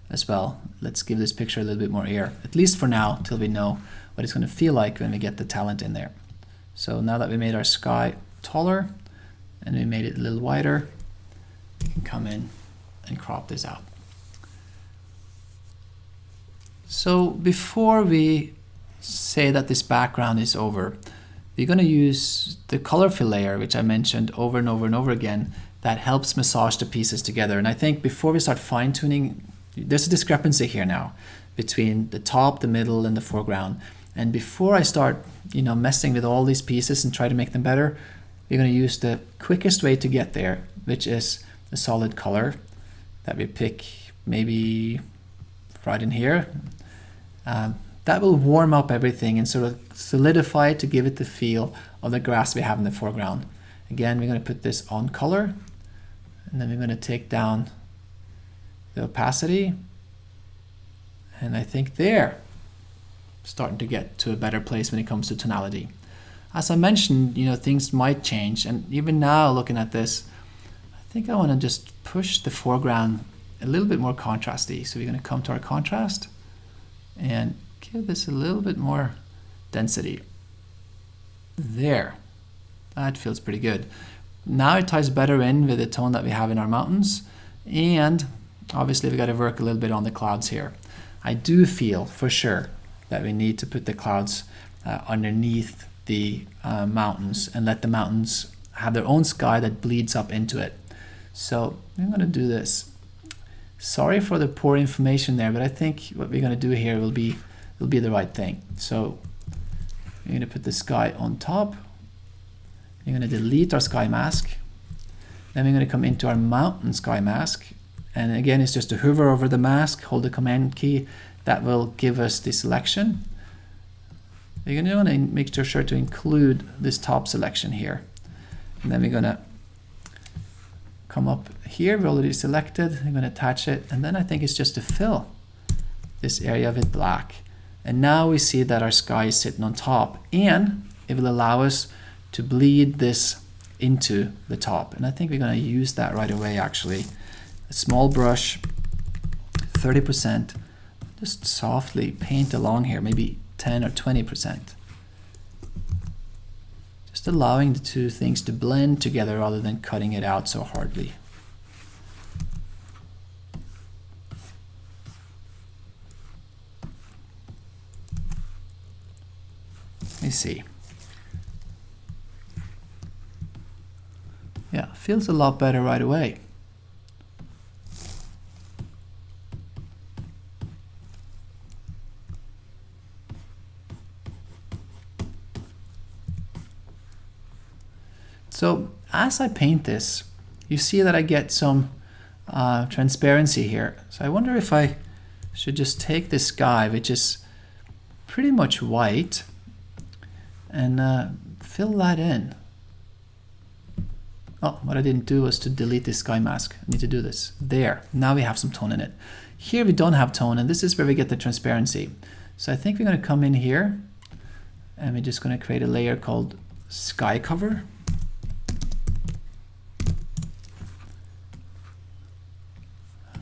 as well. Let's give this picture a little bit more air, at least for now, till we know what it's going to feel like when we get the talent in there. So now that we made our sky taller and we made it a little wider, we can come in and crop this out. So before we say that this background is over, we're going to use the color fill layer, which I mentioned over and over and over again, that helps massage the pieces together. And I think before we start fine tuning, there's a discrepancy here now between the top, the middle, and the foreground. And before I start, messing with all these pieces and try to make them better, we're going to use the quickest way to get there, which is a solid color that we pick maybe right in here. That will warm up everything and sort of solidify it to give it the feel of the grass we have in the foreground. Again, we're going to put this on color, and then we're going to take down the opacity. And I think there, starting to get to a better place when it comes to tonality. As I mentioned, things might change, and even now looking at this, I think I want to just push the foreground a little bit more contrasty. So we're going to come to our contrast and give this a little bit more density. There. That feels pretty good. Now it ties better in with the tone that we have in our mountains, and obviously we got to work a little bit on the clouds here. I do feel for sure that we need to put the clouds underneath the mountains and let the mountains have their own sky that bleeds up into it. So I'm going to do this. Sorry for the poor information there, but I think what we're going to do here will be the right thing. So we're going to put the sky on top. We're going to delete our sky mask. Then we're going to come into our mountain sky mask. And again, it's just to hover over the mask, hold the command key. That will give us the selection. We're going to make sure to include this top selection here. And then we're going to come up here. We already selected. I'm going to attach it. And then I think it's just to fill this area with black. And now we see that our sky is sitting on top. And it will allow us to bleed this into the top. And I think we're going to use that right away actually. A small brush, 30%, just softly paint along here, maybe 10 or 20%. Just allowing the two things to blend together rather than cutting it out so hardly. Let me see. Yeah, feels a lot better right away. So as I paint this, you see that I get some transparency here. So I wonder if I should just take this sky, which is pretty much white, and fill that in. Oh, what I didn't do was to delete this sky mask. I need to do this. There, now we have some tone in it. Here we don't have tone, and this is where we get the transparency. So I think we're going to come in here, and we're just going to create a layer called Sky Cover.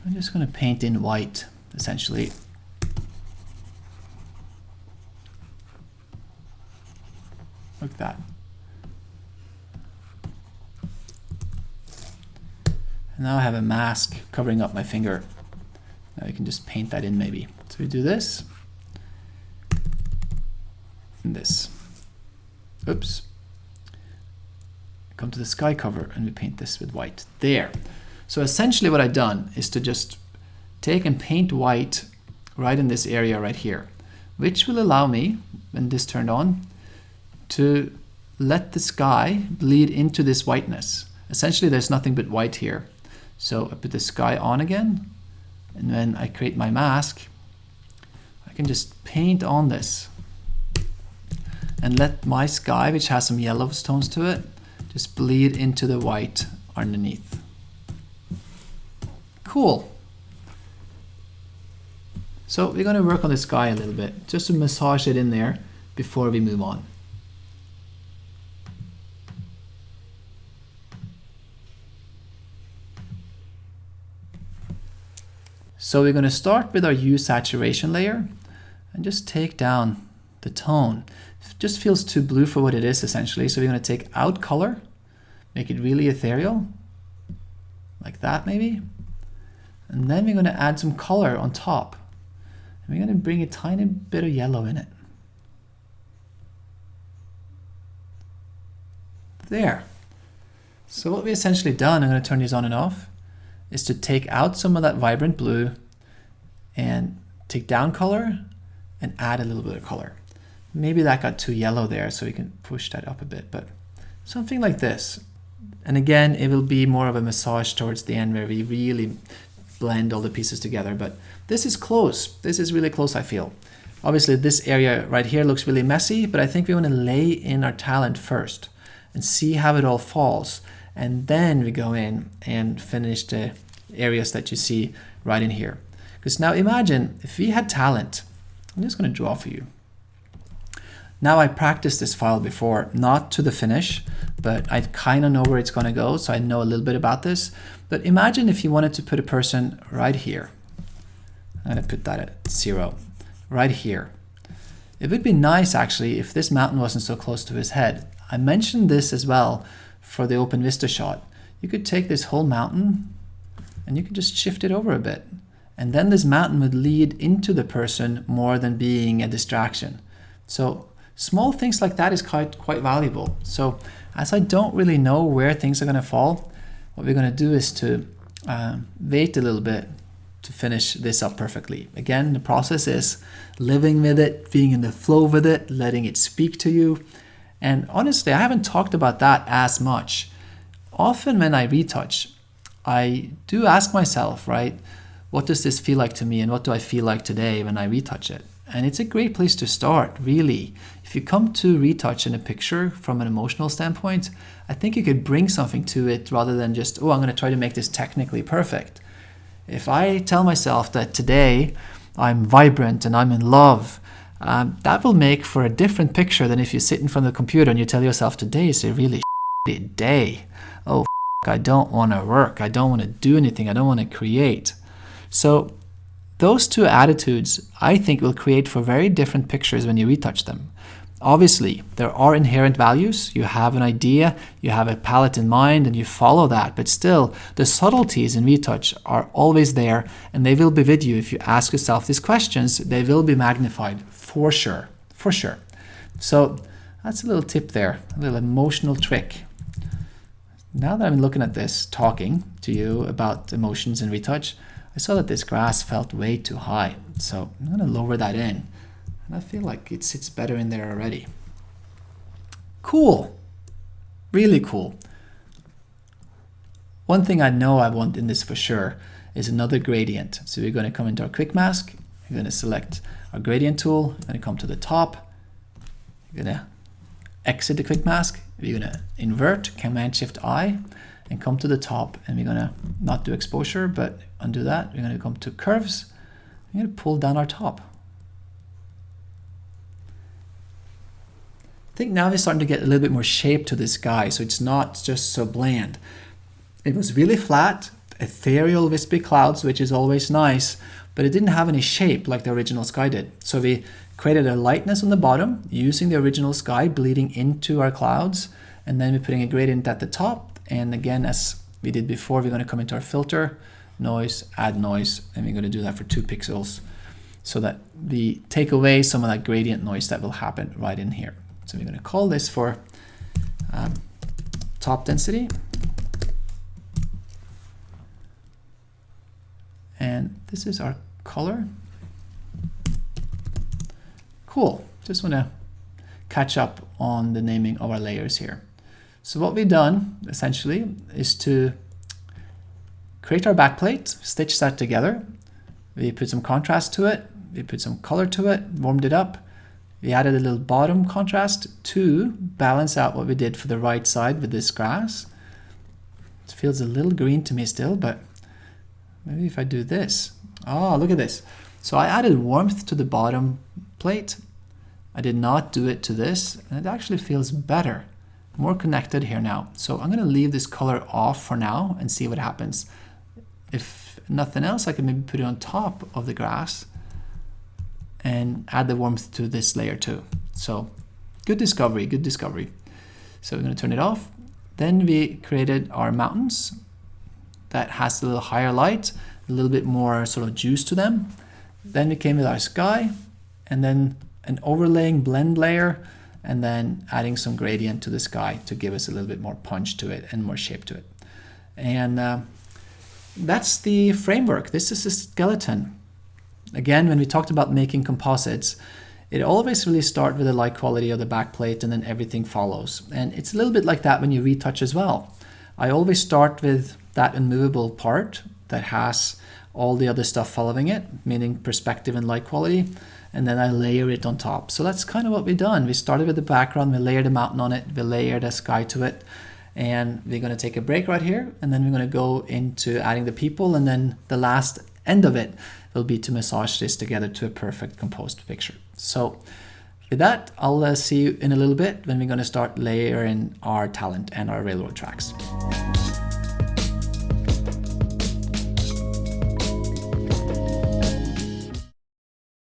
I'm just going to paint in white, essentially. Like that. And now I have a mask covering up my finger. Now you can just paint that in maybe. So we do this. And this. Oops. Come to the sky cover and we paint this with white. There. So essentially what I've done is to just take and paint white right in this area right here, which will allow me, when this turned on, to let the sky bleed into this whiteness. Essentially there's nothing but white here. So I put the sky on again, and when I create my mask, I can just paint on this and let my sky, which has some yellow tones to it, just bleed into the white underneath. Cool. So we're going to work on the sky a little bit, just to massage it in there before we move on. So we're going to start with our hue saturation layer and just take down the tone. It just feels too blue for what it is essentially. So we're going to take out color, make it really ethereal, like that maybe. And then we're going to add some color on top. And we're going to bring a tiny bit of yellow in it. There. So what we essentially done, I'm going to turn these on and off, is to take out some of that vibrant blue and take down color and add a little bit of color. Maybe that got too yellow there, so we can push that up a bit, but something like this. And again, it will be more of a massage towards the end where we really blend all the pieces together, but this is close. This is really close, I feel. Obviously this area right here looks really messy, but I think we want to lay in our talent first and see how it all falls. And then we go in and finish the areas that you see right in here. Because now imagine if we had talent. I'm just going to draw for you. Now I practiced this file before, not to the finish, but I kind of know where it's going to go, so I know a little bit about this. But imagine if you wanted to put a person right here. I'm going to put that at 0, right here. It would be nice actually if this mountain wasn't so close to his head. I mentioned this as well for the open vista shot. You could take this whole mountain and you could just shift it over a bit. And then this mountain would lead into the person more than being a distraction. So small things like that is quite valuable. So as I don't really know where things are going to fall, what we're going to do is to wait a little bit to finish this up perfectly. Again, the process is living with it, being in the flow with it, letting it speak to you. And honestly, I haven't talked about that as much. Often when I retouch, I do ask myself, right, what does this feel like to me and what do I feel like today when I retouch it? And it's a great place to start, really. If you come to retouch in a picture from an emotional standpoint, I think you could bring something to it rather than just, oh, I'm going to try to make this technically perfect. If I tell myself that today I'm vibrant and I'm in love, that will make for a different picture than if you sit in front of the computer and you tell yourself today is a really shitty day. Oh, I don't want to work. I don't want to do anything. I don't want to create. So those two attitudes, I think, will create for very different pictures when you retouch them. Obviously, there are inherent values. You have an idea, you have a palette in mind, and you follow that. But still, the subtleties in retouch are always there, and they will be with you. If you ask yourself these questions, they will be magnified for sure, for sure. So that's a little tip there, a little emotional trick. Now that I'm looking at this, talking to you about emotions in retouch, I saw that this grass felt way too high. So I'm going to lower that in. And I feel like it sits better in there already. Cool. Really cool. One thing I know I want in this for sure is another gradient. So we're going to come into our quick mask. We're going to select our gradient tool. We're going to come to the top. We're going to exit the quick mask. We're going to invert, Command-Shift-I, and come to the top. And we're going to not do exposure, but undo that. We're going to come to curves. We're going to pull down our top. I think now we're starting to get a little bit more shape to this guy, so it's not just so bland. It was really flat, ethereal, wispy clouds, which is always nice, but it didn't have any shape like the original sky did. So we created a lightness on the bottom using the original sky bleeding into our clouds, and then we're putting a gradient at the top. And again, as we did before, we're going to come into our filter, noise, add noise, and we're going to do that for 2 pixels so that we take away some of that gradient noise that will happen right in here. So we're going to call this for top density. And this is our color. Cool. Just want to catch up on the naming of our layers here. So what we've done essentially is to create our backplate, stitch that together. We put some contrast to it. We put some color to it, warmed it up. We added a little bottom contrast to balance out what we did for the right side with this grass. It feels a little green to me still, but maybe if I do this. Oh, look at this. So I added warmth to the bottom plate. I did not do it to this, and it actually feels better, more connected here now. So I'm going to leave this color off for now and see what happens. If nothing else, I can maybe put it on top of the grass and add the warmth to this layer too. So good discovery, good discovery. So we're going to turn it off. Then we created our mountains that has a little higher light, a little bit more sort of juice to them. Then we came with our sky, and then an overlaying blend layer, and then adding some gradient to the sky to give us a little bit more punch to it and more shape to it. And that's the framework. This is a skeleton. Again, when we talked about making composites, it always really starts with the light quality of the backplate and then everything follows. And it's a little bit like that when you retouch as well. I always start with that immovable part that has all the other stuff following it, meaning perspective and light quality, and then I layer it on top. So that's kind of what we've done. We started with the background, we layered a mountain on it, we layered a sky to it, and we're going to take a break right here, and then we're going to go into adding the people, and then the last end of it will be to massage this together to a perfect composed picture. So with that, I'll see you in a little bit when we're going to start layering our talent and our railroad tracks.